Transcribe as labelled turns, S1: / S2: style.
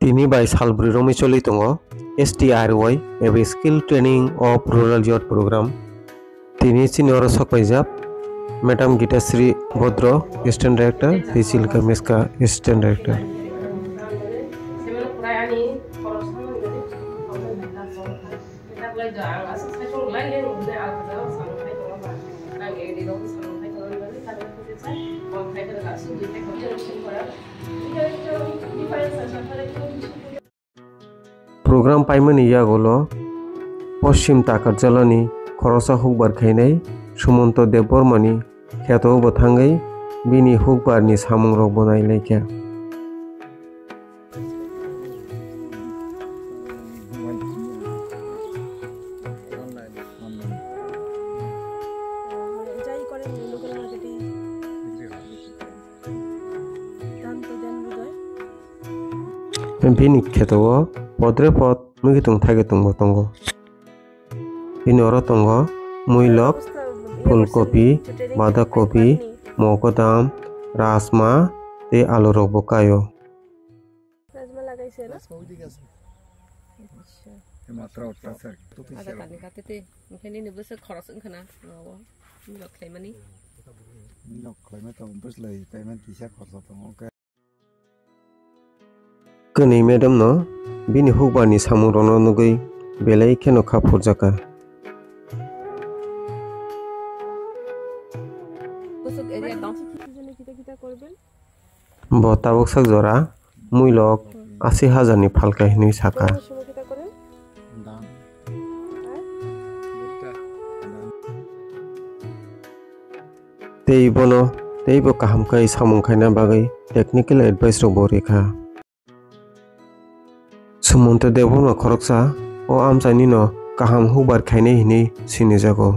S1: Tini by Salbri Romicholi Tongo, STRY, a skill training of rural youth program. Tini Senior Sokpajab, Madam Gitasri Bodro, Assistant Director, Hisil Kameska, Assistant Director. Program paimani yagolo Poshim Takar Jalani Khorosa Hukbar Khainai Sumonto Debormani Kheto Bothangai Bini Hukbar ni Samung Rok Bonai Laika Bini Kheto Podre Pot Mugitung Tagetung Botongo Bini Oro Tongo Muilok Fulkopi Badakopi Mokodam Rasma Te Alu Rok Bokayo
S2: Rasma লাগাইছে না
S3: মাত্রা উঠতা sir
S2: আদা কানি কাটেতে ওখানে নিবসে খরচ ওখানে milk খাইমানি
S3: milk Khaimah তো বসলাই payment কিসা খরচ তো ওকে
S1: Kani Madam no Bini Hukbarni Samung Rono Nugui Belai Keno Khapur Jaka
S2: বসক এরিয়া দাও জন্য কিটা করবেন
S1: Botabok Sakjora Muilok 80,000 ni Phalka Hini Saka
S2: সময় কিটা করেন
S3: দাম
S1: Teibo kaham kai samung khaina bagai technical advice ro borikha Sumonto Deborma Khoroksa o amchani no kaham hukbar khainai hini sinijago